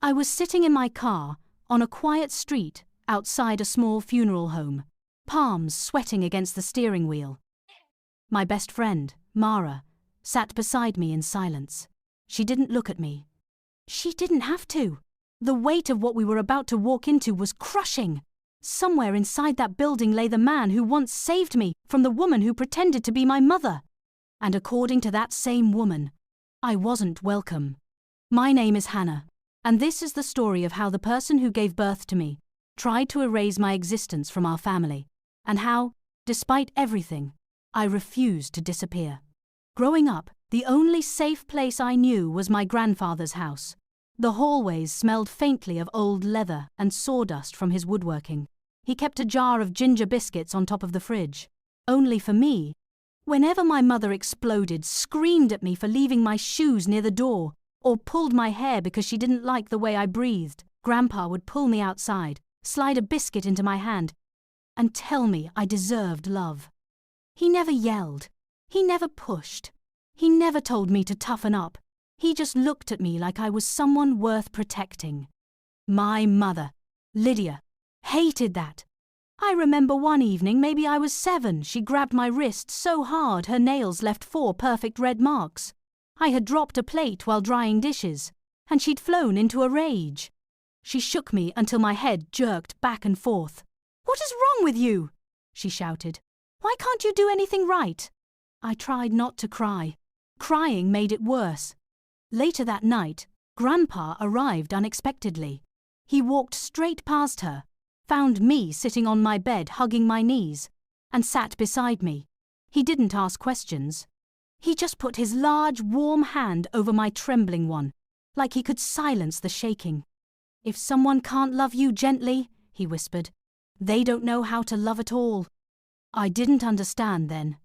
I was sitting in my car, on a quiet street, outside a small funeral home, palms sweating against the steering wheel. My best friend, Mara, sat beside me in silence. She didn't look at me. She didn't have to. The weight of what we were about to walk into was crushing. Somewhere inside that building lay the man who once saved me from the woman who pretended to be my mother. And according to that same woman, I wasn't welcome. My name is Hannah, and this is the story of how the person who gave birth to me tried to erase my existence from our family, and how, despite everything, I refused to disappear. Growing up, the only safe place I knew was my grandfather's house. The hallways smelled faintly of old leather and sawdust from his woodworking. He kept a jar of ginger biscuits on top of the fridge, only for me. Whenever my mother exploded, screamed at me for leaving my shoes near the door, or pulled my hair because she didn't like the way I breathed, Grandpa would pull me outside, slide a biscuit into my hand, and tell me I deserved love. He never yelled. He never pushed. He never told me to toughen up. He just looked at me like I was someone worth protecting. My mother, Lydia, hated that. I remember one evening, maybe I was 7, she grabbed my wrist so hard her nails left 4 perfect red marks. I had dropped a plate while drying dishes, and she'd flown into a rage. She shook me until my head jerked back and forth. "What is wrong with you?" she shouted. "Why can't you do anything right?" I tried not to cry. Crying made it worse. Later that night, Grandpa arrived unexpectedly. He walked straight past her, found me sitting on my bed hugging my knees, and sat beside me. He didn't ask questions. He just put his large, warm hand over my trembling one, like he could silence the shaking. "If someone can't love you gently," he whispered, "they don't know how to love at all." I didn't understand then,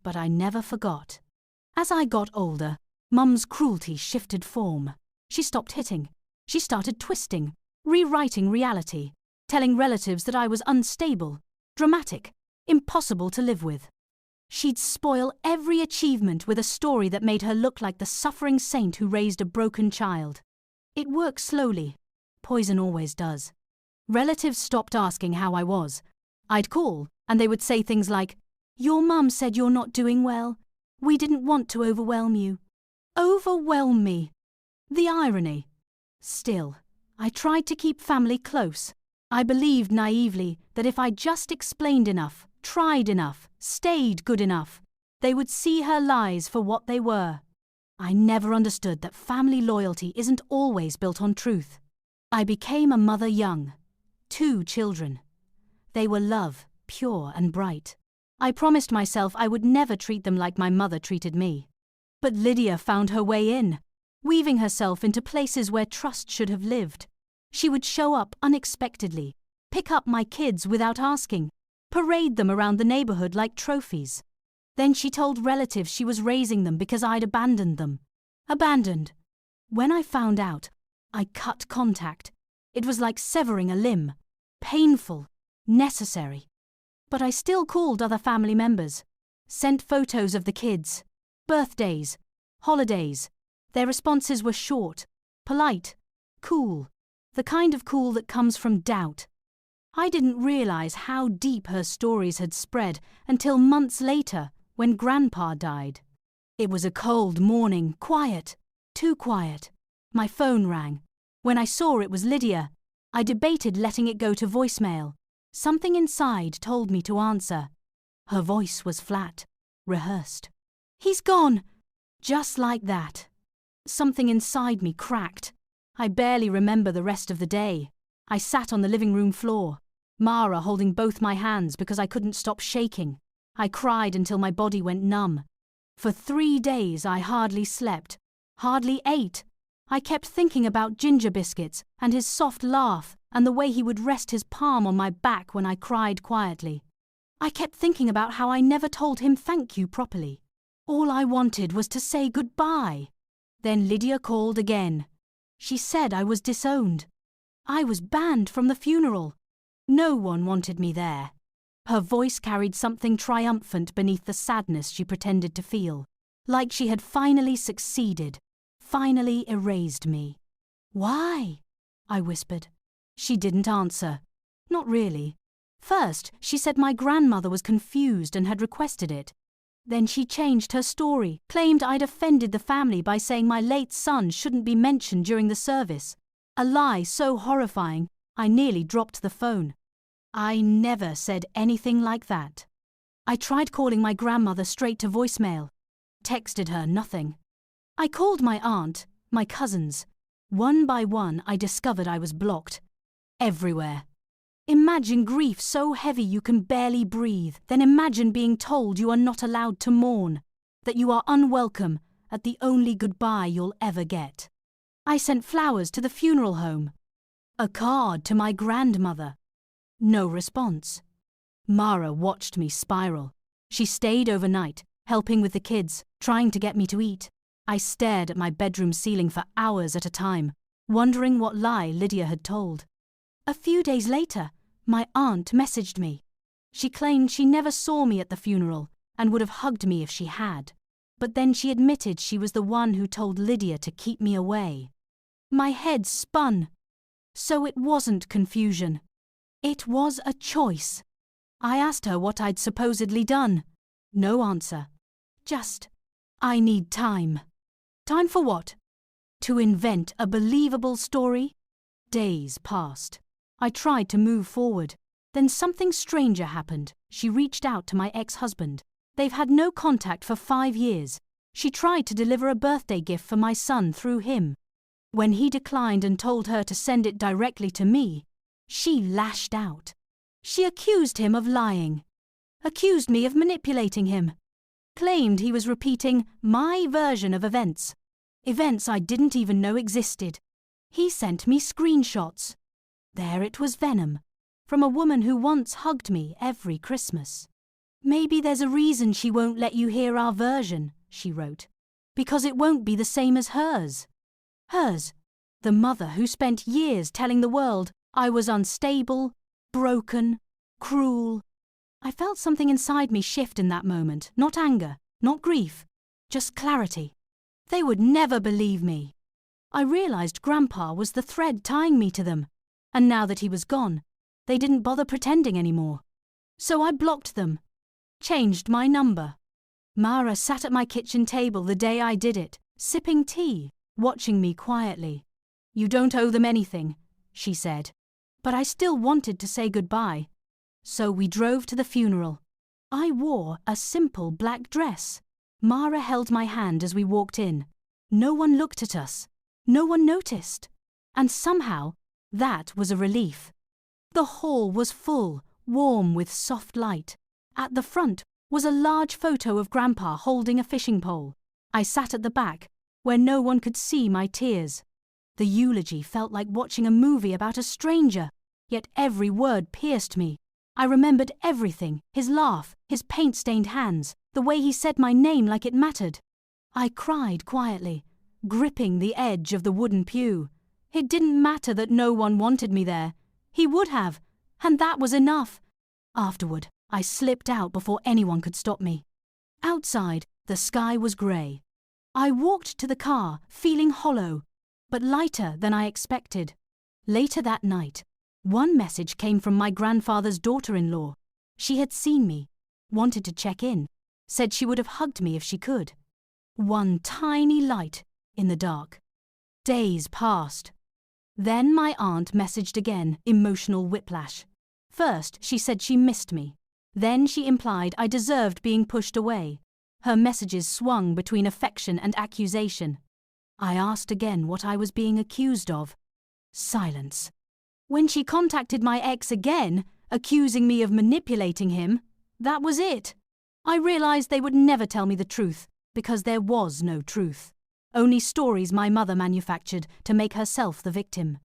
but I never forgot. As I got older, Mum's cruelty shifted form. She stopped hitting. She started twisting, rewriting reality, telling relatives that I was unstable, dramatic, impossible to live with. She'd spoil every achievement with a story that made her look like the suffering saint who raised a broken child. It worked slowly. Poison always does. Relatives stopped asking how I was. I'd call, and they would say things like, "Your mum said you're not doing well. We didn't want to overwhelm you." Overwhelm me. The irony. Still, I tried to keep family close. I believed naively that if I just explained enough, tried enough, stayed good enough, they would see her lies for what they were. I never understood that family loyalty isn't always built on truth. I became a mother young. 2 children. They were love, pure and bright. I promised myself I would never treat them like my mother treated me. But Lydia found her way in, weaving herself into places where trust should have lived. She would show up unexpectedly, pick up my kids without asking, parade them around the neighborhood like trophies. Then she told relatives she was raising them because I'd abandoned them. Abandoned. When I found out, I cut contact. It was like severing a limb. Painful, necessary. But I still called other family members, sent photos of the kids, birthdays, holidays. Their responses were short, polite, cool, the kind of cool that comes from doubt. I didn't realize how deep her stories had spread until months later when Grandpa died. It was a cold morning, quiet, too quiet. My phone rang. When I saw it was Lydia, I debated letting it go to voicemail. Something inside told me to answer. Her voice was flat, rehearsed. "He's gone!" Just like that. Something inside me cracked. I barely remember the rest of the day. I sat on the living room floor, Mara holding both my hands because I couldn't stop shaking. I cried until my body went numb. For 3 days I hardly slept, hardly ate. I kept thinking about ginger biscuits and his soft laugh and the way he would rest his palm on my back when I cried quietly. I kept thinking about how I never told him thank you properly. All I wanted was to say goodbye. Then Lydia called again. She said I was disowned. I was banned from the funeral. No one wanted me there. Her voice carried something triumphant beneath the sadness she pretended to feel, like she had finally succeeded, finally erased me. Why? I whispered. She didn't answer. Not really. First, she said my grandmother was confused and had requested it. Then she changed her story, claimed I'd offended the family by saying my late son shouldn't be mentioned during the service. A lie so horrifying, I nearly dropped the phone. I never said anything like that. I tried calling my grandmother straight to voicemail. Texted her nothing. I called my aunt, my cousins. One by one, I discovered I was blocked. Everywhere. Imagine grief so heavy you can barely breathe, then imagine being told you are not allowed to mourn, that you are unwelcome at the only goodbye you'll ever get. I sent flowers to the funeral home. A card to my grandmother. No response. Mara watched me spiral. She stayed overnight, helping with the kids, trying to get me to eat. I stared at my bedroom ceiling for hours at a time, wondering what lie Lydia had told. A few days later, my aunt messaged me. She claimed she never saw me at the funeral and would have hugged me if she had. But then she admitted she was the one who told Lydia to keep me away. My head spun. So it wasn't confusion. It was a choice. I asked her what I'd supposedly done. No answer. Just, I need time. Time for what? To invent a believable story? Days passed. I tried to move forward. Then something stranger happened. She reached out to my ex-husband. They've had no contact for 5 years. She tried to deliver a birthday gift for my son through him. When he declined and told her to send it directly to me, she lashed out. She accused him of lying. Accused me of manipulating him. Claimed he was repeating my version of events. Events I didn't even know existed. He sent me screenshots. There it was venom. From a woman who once hugged me every Christmas. Maybe there's a reason she won't let you hear our version, she wrote. Because it won't be the same as hers. Hers, the mother who spent years telling the world I was unstable, broken, cruel. I felt something inside me shift in that moment. Not anger, not grief, just clarity. They would never believe me. I realized Grandpa was the thread tying me to them. And now that he was gone, they didn't bother pretending anymore. So I blocked them. Changed my number. Mara sat at my kitchen table the day I did it, sipping tea, watching me quietly. You don't owe them anything, she said. But I still wanted to say goodbye. So we drove to the funeral. I wore a simple black dress. Mara held my hand as we walked in. No one looked at us. No one noticed. And somehow, that was a relief. The hall was full, warm with soft light. At the front was a large photo of Grandpa holding a fishing pole. I sat at the back, where no one could see my tears. The eulogy felt like watching a movie about a stranger, yet every word pierced me. I remembered everything, his laugh, his paint-stained hands, the way he said my name like it mattered. I cried quietly, gripping the edge of the wooden pew. It didn't matter that no one wanted me there. He would have, and that was enough. Afterward, I slipped out before anyone could stop me. Outside, the sky was grey. I walked to the car, feeling hollow, but lighter than I expected. Later that night, one message came from my grandfather's daughter-in-law. She had seen me, wanted to check in, said she would have hugged me if she could. One tiny light in the dark. Days passed. Then my aunt messaged again, emotional whiplash. First, she said she missed me. Then she implied I deserved being pushed away. Her messages swung between affection and accusation. I asked again what I was being accused of. Silence. When she contacted my ex again, accusing me of manipulating him, that was it. I realized they would never tell me the truth, because there was no truth. Only stories my mother manufactured to make herself the victim.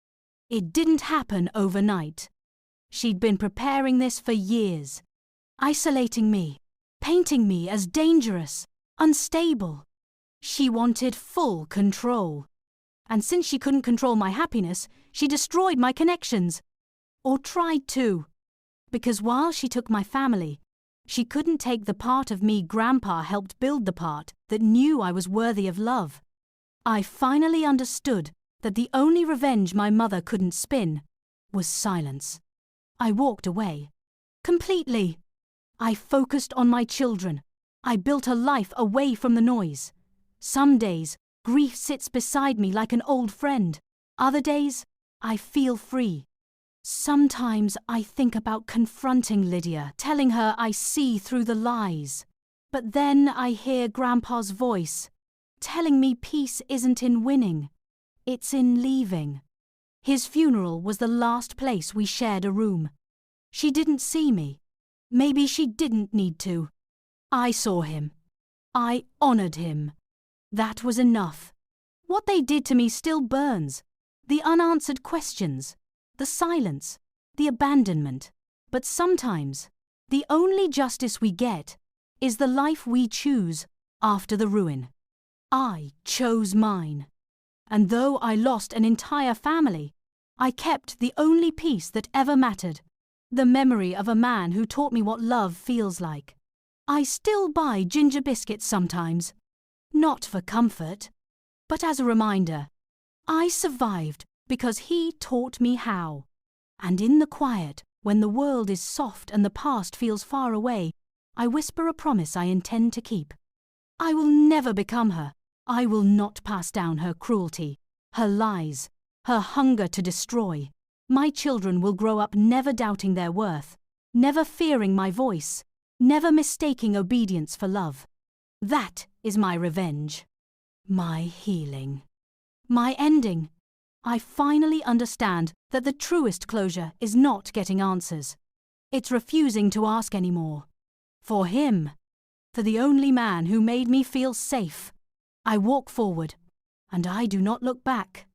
It didn't happen overnight. She'd been preparing this for years, isolating me, painting me as dangerous, unstable. She wanted full control. And since she couldn't control my happiness, she destroyed my connections. Or tried to. Because while she took my family, she couldn't take the part of me Grandpa helped build, the part that knew I was worthy of love. I finally understood that the only revenge my mother couldn't spin was silence. I walked away. Completely. I focused on my children. I built a life away from the noise. Some days, grief sits beside me like an old friend. Other days, I feel free. Sometimes I think about confronting Lydia, telling her I see through the lies. But then I hear Grandpa's voice, telling me peace isn't in winning, it's in leaving. His funeral was the last place we shared a room. She didn't see me. Maybe she didn't need to. I saw him. I honored him. That was enough. What they did to me still burns. The unanswered questions, the silence, the abandonment. But sometimes, the only justice we get is the life we choose after the ruin. I chose mine. And though I lost an entire family, I kept the only peace that ever mattered, the memory of a man who taught me what love feels like. I still buy ginger biscuits sometimes, not for comfort, but as a reminder. I survived because he taught me how. And in the quiet, when the world is soft and the past feels far away, I whisper a promise I intend to keep. I will never become her. I will not pass down her cruelty, her lies, her hunger to destroy. My children will grow up never doubting their worth, never fearing my voice, never mistaking obedience for love. That is my revenge. My healing. My ending. I finally understand that the truest closure is not getting answers. It's refusing to ask anymore. For him. For the only man who made me feel safe. I walk forward, and I do not look back.